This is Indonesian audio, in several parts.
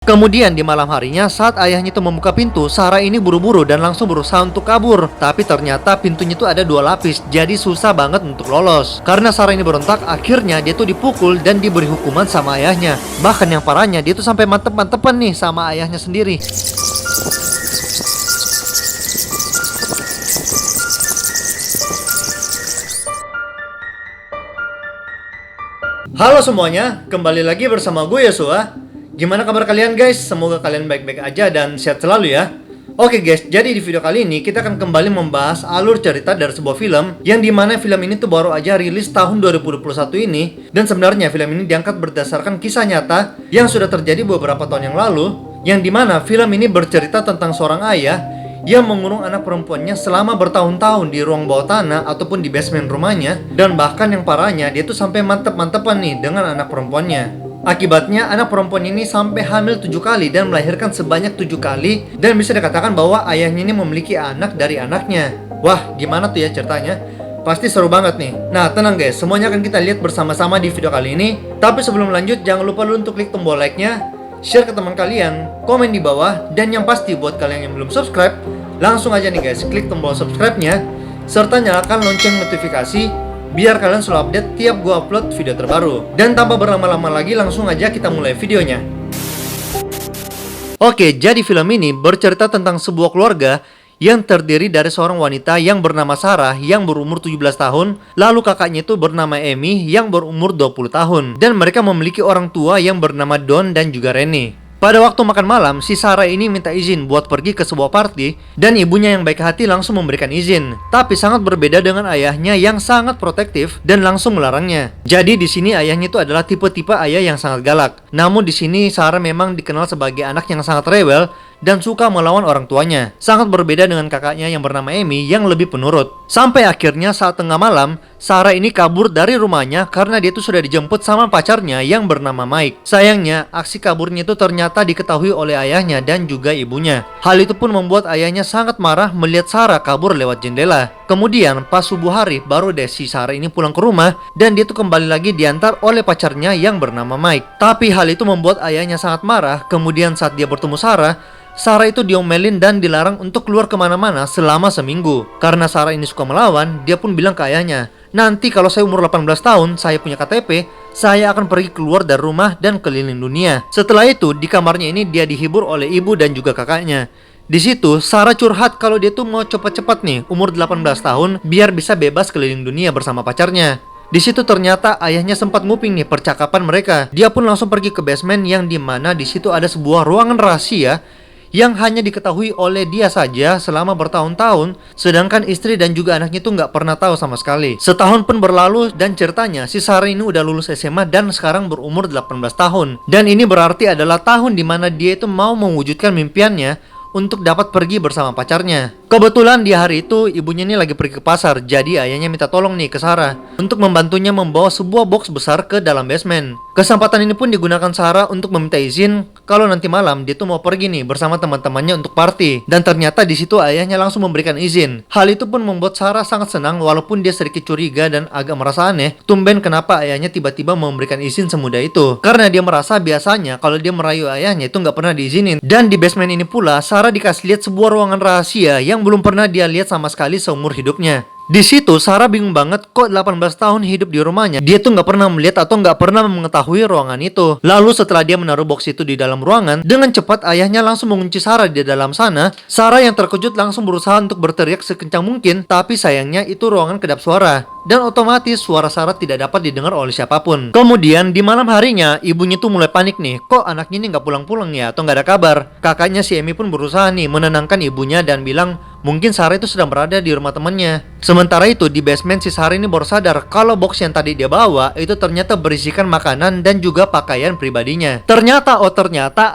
Kemudian di malam harinya saat ayahnya itu membuka pintu, Sarah ini buru-buru dan langsung berusaha untuk kabur. Tapi ternyata pintunya itu ada 2 lapis, jadi susah banget untuk lolos. Karena Sarah ini berontak, akhirnya dia tuh dipukul dan diberi hukuman sama ayahnya. Bahkan yang parahnya, dia tuh sampai mantep-mantepan nih sama ayahnya sendiri. Halo semuanya, kembali lagi bersama gue Yosua. Gimana kabar kalian guys? Semoga kalian baik-baik aja dan sehat selalu ya. Oke guys, jadi di video kali ini kita akan kembali membahas alur cerita dari sebuah film yang dimana film ini tuh baru aja rilis tahun 2021 ini. Dan sebenarnya film ini diangkat berdasarkan kisah nyata yang sudah terjadi beberapa tahun yang lalu, yang dimana film ini bercerita tentang seorang ayah yang mengurung anak perempuannya selama bertahun-tahun di ruang bawah tanah ataupun di basement rumahnya. Dan bahkan yang parahnya, dia tuh sampai mantep-mantepan nih dengan anak perempuannya. Akibatnya anak perempuan ini sampai hamil 7 kali dan melahirkan sebanyak 7 kali. Dan bisa dikatakan bahwa ayahnya ini memiliki anak dari anaknya. Wah, gimana tuh ya ceritanya? Pasti seru banget nih. Nah tenang guys, semuanya akan kita lihat bersama-sama di video kali ini. Tapi sebelum lanjut, jangan lupa dulu untuk klik tombol like-nya, share ke teman kalian, komen di bawah. Dan yang pasti buat kalian yang belum subscribe, langsung aja nih guys, klik tombol subscribe-nya, serta nyalakan lonceng notifikasi biar kalian selalu update tiap gua upload video terbaru. Dan tanpa berlama-lama lagi, langsung aja kita mulai videonya. Oke, jadi film ini bercerita tentang sebuah keluarga yang terdiri dari seorang wanita yang bernama Sarah yang berumur 17 tahun, lalu kakaknya itu bernama Amy yang berumur 20 tahun, dan mereka memiliki orang tua yang bernama Don dan juga Rennie. Pada waktu makan malam, si Sarah ini minta izin buat pergi ke sebuah party, dan ibunya yang baik hati langsung memberikan izin. Tapi sangat berbeda dengan ayahnya yang sangat protektif dan langsung melarangnya. Jadi di sini ayahnya itu adalah tipe-tipe ayah yang sangat galak. Namun di sini Sarah memang dikenal sebagai anak yang sangat rewel dan suka melawan orang tuanya. Sangat berbeda dengan kakaknya yang bernama Amy yang lebih penurut. Sampai akhirnya saat tengah malam, Sarah ini kabur dari rumahnya karena dia tuh sudah dijemput sama pacarnya yang bernama Mike. Sayangnya, aksi kaburnya itu ternyata diketahui oleh ayahnya dan juga ibunya. Hal itu pun membuat ayahnya sangat marah melihat Sarah kabur lewat jendela. Kemudian pas subuh hari baru deh si Sarah ini pulang ke rumah dan dia tuh kembali lagi diantar oleh pacarnya yang bernama Mike. Tapi hal itu membuat ayahnya sangat marah. Kemudian saat dia bertemu Sarah itu diomelin dan dilarang untuk keluar kemana-mana selama seminggu. Karena Sarah ini suka melawan, dia pun bilang ke ayahnya, nanti kalau saya umur 18 tahun, saya punya KTP, saya akan pergi keluar dari rumah dan keliling dunia. Setelah itu, di kamarnya ini dia dihibur oleh ibu dan juga kakaknya. Di situ, Sarah curhat kalau dia tuh mau cepat-cepat nih, umur 18 tahun, biar bisa bebas keliling dunia bersama pacarnya. Di situ ternyata ayahnya sempat nguping nih percakapan mereka. Dia pun langsung pergi ke basement yang dimana di situ ada sebuah ruangan rahasia yang hanya diketahui oleh dia saja selama bertahun-tahun, sedangkan istri dan juga anaknya itu nggak pernah tahu sama sekali. Setahun pun berlalu dan ceritanya si Sarah ini udah lulus SMA dan sekarang berumur 18 tahun. Dan ini berarti adalah tahun dimana dia itu mau mewujudkan mimpiannya untuk dapat pergi bersama pacarnya. Kebetulan di hari itu ibunya ini lagi pergi ke pasar, jadi ayahnya minta tolong nih ke Sarah untuk membantunya membawa sebuah box besar ke dalam basement. Kesempatan ini pun digunakan Sarah untuk meminta izin kalau nanti malam dia tuh mau pergi nih bersama teman-temannya untuk party. Dan ternyata di situ ayahnya langsung memberikan izin. Hal itu pun membuat Sarah sangat senang walaupun dia sedikit curiga dan agak merasa aneh. Tumben kenapa ayahnya tiba-tiba memberikan izin semudah itu. Karena dia merasa biasanya kalau dia merayu ayahnya itu nggak pernah diizinin. Dan di basement ini pula Sarah dikasih lihat sebuah ruangan rahasia yang belum pernah dia lihat sama sekali seumur hidupnya. Di situ Sarah bingung banget, kok 18 tahun hidup di rumahnya dia tuh nggak pernah melihat atau nggak pernah mengetahui ruangan itu. Lalu setelah dia menaruh box itu di dalam ruangan, dengan cepat ayahnya langsung mengunci Sarah di dalam sana. Sarah yang terkejut langsung berusaha untuk berteriak sekencang mungkin, tapi sayangnya itu ruangan kedap suara dan otomatis suara Sarah tidak dapat didengar oleh siapapun. Kemudian di malam harinya ibunya tuh mulai panik nih, kok anaknya ini nggak pulang-pulang ya atau nggak ada kabar. Kakaknya si Amy pun berusaha nih menenangkan ibunya dan bilang mungkin Sarah itu sedang berada di rumah temannya. Sementara itu di basement si Sarah ini baru sadar kalau box yang tadi dia bawa itu ternyata berisikan makanan dan juga pakaian pribadinya. Ternyata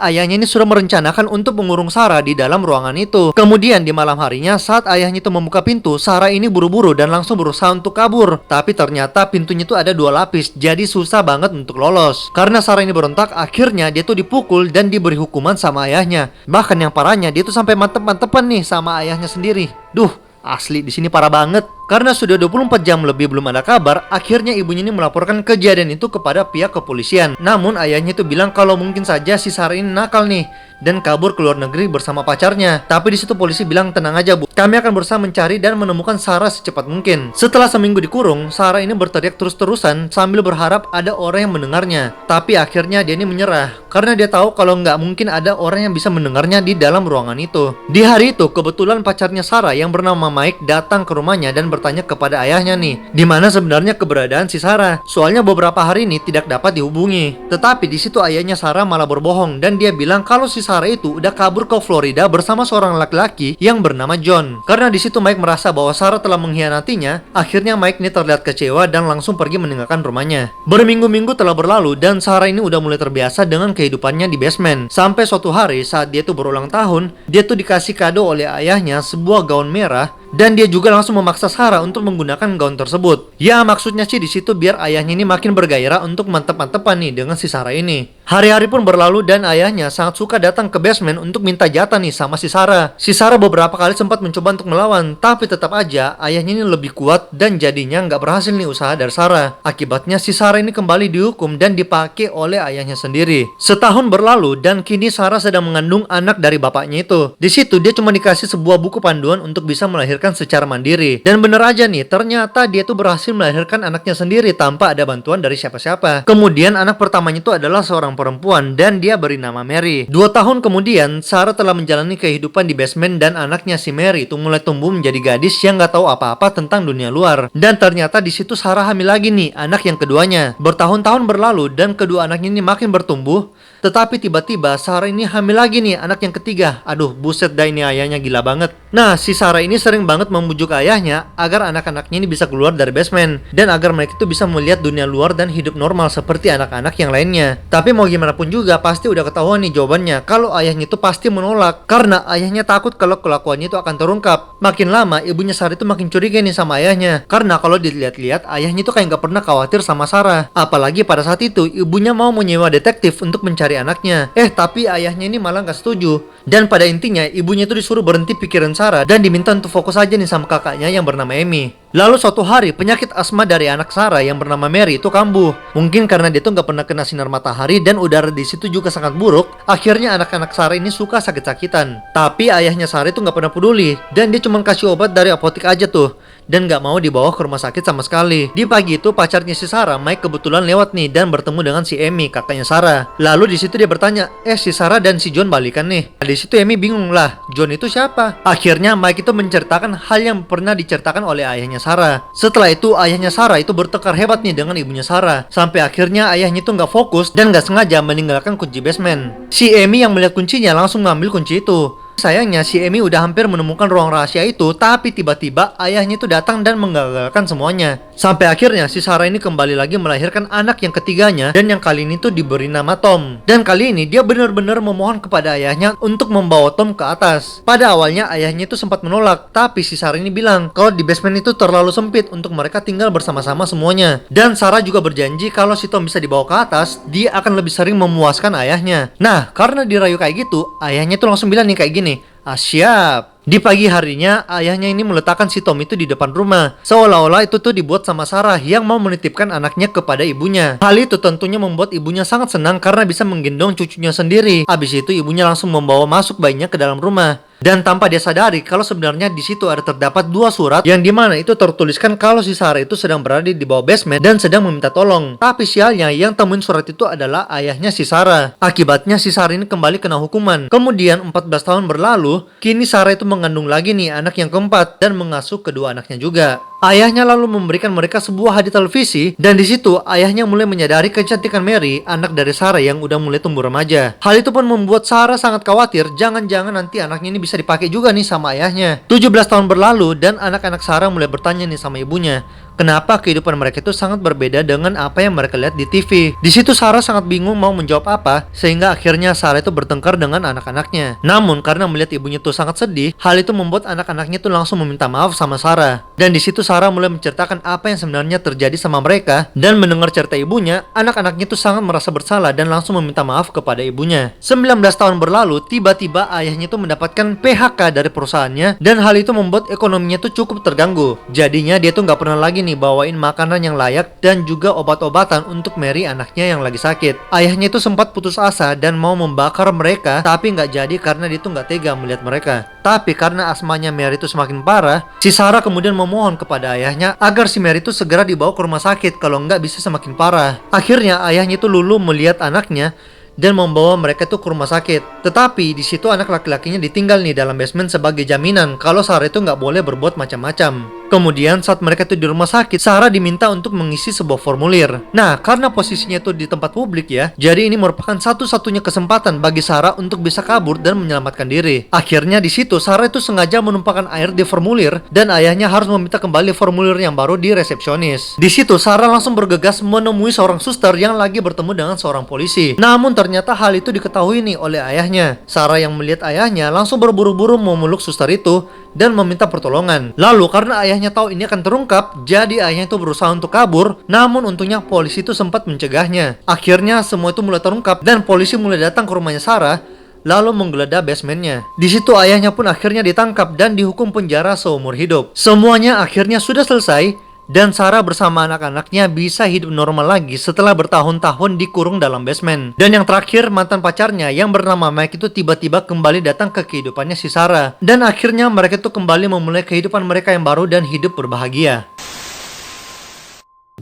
ayahnya ini sudah merencanakan untuk mengurung Sarah di dalam ruangan itu. Kemudian di malam harinya saat ayahnya itu membuka pintu, Sarah ini buru-buru dan langsung berusaha untuk kabur. Tapi ternyata pintunya itu ada 2 lapis, jadi susah banget untuk lolos. Karena Sarah ini berontak, akhirnya dia tuh dipukul dan diberi hukuman sama ayahnya. Bahkan yang parahnya dia tuh sampai mantep-mantepan nih sama ayahnya sendiri. Duh, asli di sini parah banget. Karena sudah 24 jam lebih belum ada kabar, akhirnya ibunya ini melaporkan kejadian itu kepada pihak kepolisian. Namun ayahnya itu bilang kalau mungkin saja si Sarah ini nakal nih dan kabur ke luar negeri bersama pacarnya. Tapi di situ polisi bilang, tenang aja Bu, kami akan berusaha mencari dan menemukan Sarah secepat mungkin. Setelah seminggu dikurung, Sarah ini berteriak terus-terusan sambil berharap ada orang yang mendengarnya. Tapi akhirnya dia ini menyerah karena dia tahu kalau nggak mungkin ada orang yang bisa mendengarnya di dalam ruangan itu. Di hari itu kebetulan pacarnya Sarah yang bernama Mike datang ke rumahnya dan bertanya kepada ayahnya nih, di mana sebenarnya keberadaan si Sarah. Soalnya beberapa hari ini tidak dapat dihubungi. Tetapi di situ ayahnya Sarah malah berbohong dan dia bilang kalau si Sarah itu udah kabur ke Florida bersama seorang laki-laki yang bernama John. Karena di situ Mike merasa bahwa Sarah telah mengkhianatinya, akhirnya Mike ini terlihat kecewa dan langsung pergi meninggalkan rumahnya. Berminggu-minggu telah berlalu dan Sarah ini udah mulai terbiasa dengan kehidupannya di basement. Sampai suatu hari saat dia tuh berulang tahun, dia tuh dikasih kado oleh ayahnya sebuah gaun merah. Dan dia juga langsung memaksa Sarah untuk menggunakan gaun tersebut. Ya maksudnya sih di situ biar ayahnya ini makin bergairah untuk mantep-mantepan nih dengan si Sarah ini. Hari-hari pun berlalu dan ayahnya sangat suka datang ke basement untuk minta jatah nih sama si Sarah. Si Sarah beberapa kali sempat mencoba untuk melawan, tapi tetap aja ayahnya ini lebih kuat dan jadinya nggak berhasil nih usaha dari Sarah. Akibatnya si Sarah ini kembali dihukum dan dipakai oleh ayahnya sendiri. Setahun berlalu dan kini Sarah sedang mengandung anak dari bapaknya itu. Di situ dia cuma dikasih sebuah buku panduan untuk bisa melahirkan secara mandiri. Dan bener aja nih, ternyata dia tuh berhasil melahirkan anaknya sendiri tanpa ada bantuan dari siapa-siapa. Kemudian anak pertamanya itu adalah seorang perempuan dan dia beri nama Mary. 2 tahun kemudian, Sarah telah menjalani kehidupan di basement dan anaknya si Mary itu mulai tumbuh menjadi gadis yang nggak tahu apa-apa tentang dunia luar. Dan ternyata di situ Sarah hamil lagi nih, anak yang keduanya. Bertahun-tahun berlalu dan kedua anaknya ini makin bertumbuh. Tetapi tiba-tiba Sarah ini hamil lagi nih, anak yang ketiga. Aduh, buset dah ini ayahnya gila banget. Nah, si Sarah ini sering banget membujuk ayahnya agar anak-anaknya ini bisa keluar dari basement dan agar mereka itu bisa melihat dunia luar dan hidup normal seperti anak-anak yang lainnya. Tapi mau gimana pun juga pasti udah ketahuan nih jawabannya kalau ayahnya itu pasti menolak karena ayahnya takut kalau kelakuannya itu akan terungkap. Makin lama ibunya Sarah itu makin curiga nih sama ayahnya karena kalau dilihat-lihat ayahnya itu kayak nggak pernah khawatir sama Sarah. Apalagi pada saat itu ibunya mau menyewa detektif untuk mencari anaknya. Tapi ayahnya ini malah nggak setuju. Dan pada intinya ibunya itu disuruh berhenti pikiran Sarah dan diminta untuk fokus aja nih sama kakaknya yang bernama Amy. Lalu suatu hari penyakit asma dari anak Sarah yang bernama Mary itu kambuh. Mungkin karena dia tuh nggak pernah kena sinar matahari dan udara di situ juga sangat buruk. Akhirnya anak-anak Sarah ini suka sakit-sakitan. Tapi ayahnya Sarah itu nggak pernah peduli dan dia cuma kasih obat dari apotek aja tuh. Dan nggak mau dibawa ke rumah sakit sama sekali. Di pagi itu pacarnya si Sarah, Mike, kebetulan lewat nih dan bertemu dengan si Amy, kakaknya Sarah. Lalu di situ dia bertanya, si Sarah dan si John balikan nih. Nah, di situ Amy bingung lah, John itu siapa? Akhirnya Mike itu menceritakan hal yang pernah diceritakan oleh ayahnya Sarah. Setelah itu ayahnya Sarah itu bertengkar hebat nih dengan ibunya Sarah. Sampai akhirnya ayahnya itu nggak fokus dan nggak sengaja meninggalkan kunci basement. Si Amy yang melihat kuncinya langsung mengambil kunci itu. Sayangnya si Amy udah hampir menemukan ruang rahasia itu, tapi tiba-tiba ayahnya itu datang dan menggagalkan semuanya. Sampai akhirnya si Sarah ini kembali lagi melahirkan anak yang ketiganya dan yang kali ini tuh diberi nama Tom. Dan kali ini dia benar-benar memohon kepada ayahnya untuk membawa Tom ke atas. Pada awalnya ayahnya itu sempat menolak, tapi si Sarah ini bilang kalau di basement itu terlalu sempit untuk mereka tinggal bersama-sama semuanya. Dan Sarah juga berjanji kalau si Tom bisa dibawa ke atas, dia akan lebih sering memuaskan ayahnya. Nah, karena dirayu kayak gitu, ayahnya tuh langsung bilang nih kayak gini, siap. Di pagi harinya, ayahnya ini meletakkan si Tom itu di depan rumah. Seolah-olah itu tuh dibuat sama Sarah yang mau menitipkan anaknya kepada ibunya. Hal itu tentunya membuat ibunya sangat senang karena bisa menggendong cucunya sendiri. Habis itu ibunya langsung membawa masuk bayinya ke dalam rumah. Dan tanpa dia sadari kalau sebenarnya di situ ada terdapat 2 surat yang dimana itu tertuliskan kalau si Sarah itu sedang berada di bawah basement dan sedang meminta tolong. Tapi sialnya yang temuin surat itu adalah ayahnya si Sarah. Akibatnya si Sarah ini kembali kena hukuman. Kemudian 14 tahun berlalu, kini Sarah itu mengandung lagi nih anak yang keempat dan mengasuh kedua anaknya juga. Ayahnya lalu memberikan mereka sebuah hadiah televisi dan di situ ayahnya mulai menyadari kecantikan Mary, anak dari Sarah yang udah mulai tumbuh remaja. Hal itu pun membuat Sarah sangat khawatir jangan-jangan nanti anaknya ini bisa dipakai juga nih sama ayahnya. 17 tahun berlalu dan anak-anak Sarah mulai bertanya nih sama ibunya, kenapa kehidupan mereka itu sangat berbeda dengan apa yang mereka lihat di TV. Di situ Sarah sangat bingung mau menjawab apa, sehingga akhirnya Sarah itu bertengkar dengan anak-anaknya. Namun karena melihat ibunya tuh sangat sedih, hal itu membuat anak-anaknya tuh langsung meminta maaf sama Sarah. Dan di situ Sarah mulai menceritakan apa yang sebenarnya terjadi sama mereka, dan mendengar cerita ibunya, anak-anaknya tuh sangat merasa bersalah dan langsung meminta maaf kepada ibunya. 19 tahun berlalu, tiba-tiba ayahnya tuh mendapatkan PHK dari perusahaannya, dan hal itu membuat ekonominya tuh cukup terganggu. Jadinya dia tuh nggak pernah lagi nih bawain makanan yang layak dan juga obat-obatan untuk Mary, anaknya yang lagi sakit. Ayahnya itu sempat putus asa dan mau membakar mereka, tapi nggak jadi karena dia tuh nggak tega melihat mereka. Tapi karena asmanya Mary itu semakin parah, si Sarah kemudian memohon kepada ayahnya agar si Mary itu segera dibawa ke rumah sakit, kalau nggak bisa semakin parah. Akhirnya ayahnya itu luluh melihat anaknya dan membawa mereka tuh ke rumah sakit. Tetapi di situ anak laki-lakinya ditinggal nih dalam basement sebagai jaminan kalau Sarah itu nggak boleh berbuat macam-macam. Kemudian saat mereka tuh di rumah sakit, Sarah diminta untuk mengisi sebuah formulir. Nah, karena posisinya tuh di tempat publik ya, jadi ini merupakan satu-satunya kesempatan bagi Sarah untuk bisa kabur dan menyelamatkan diri. Akhirnya di situ Sarah itu sengaja menumpahkan air di formulir dan ayahnya harus meminta kembali formulir yang baru di resepsionis. Di situ Sarah langsung bergegas menemui seorang suster yang lagi bertemu dengan seorang polisi. Namun ternyata hal itu diketahui nih oleh ayahnya. Sarah yang melihat ayahnya langsung berburu-buru memeluk suster itu dan meminta pertolongan. Lalu karena ayahnya tahu ini akan terungkap, jadi ayahnya itu berusaha untuk kabur. Namun untungnya polisi itu sempat mencegahnya. Akhirnya semua itu mulai terungkap dan polisi mulai datang ke rumahnya Sarah, lalu menggeledah basementnya. Di situ ayahnya pun akhirnya ditangkap dan dihukum penjara seumur hidup. Semuanya akhirnya sudah selesai dan Sarah bersama anak-anaknya bisa hidup normal lagi setelah bertahun-tahun dikurung dalam basement. Dan yang terakhir, mantan pacarnya yang bernama Mike itu tiba-tiba kembali datang ke kehidupannya si Sarah. Dan akhirnya mereka itu kembali memulai kehidupan mereka yang baru dan hidup berbahagia.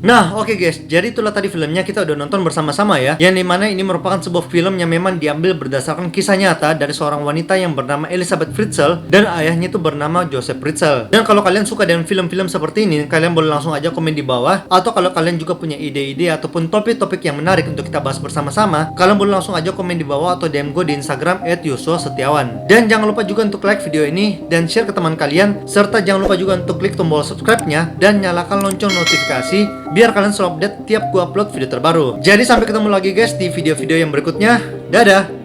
Nah, oke guys, jadi itulah tadi filmnya, kita udah nonton bersama-sama ya. Yang dimana ini merupakan sebuah film yang memang diambil berdasarkan kisah nyata dari seorang wanita yang bernama Elizabeth Fritzl dan ayahnya itu bernama Joseph Fritzl. Dan kalau kalian suka dengan film-film seperti ini, kalian boleh langsung aja komen di bawah. Atau kalau kalian juga punya ide-ide ataupun topik-topik yang menarik untuk kita bahas bersama-sama, kalian boleh langsung aja komen di bawah atau DM gue di Instagram @yosua_setiawan. Dan jangan lupa juga untuk like video ini dan share ke teman kalian, serta jangan lupa juga untuk klik tombol subscribe-nya dan nyalakan lonceng notifikasi biar kalian selalu update tiap gua upload video terbaru. Jadi sampai ketemu lagi guys di video-video yang berikutnya. Dadah!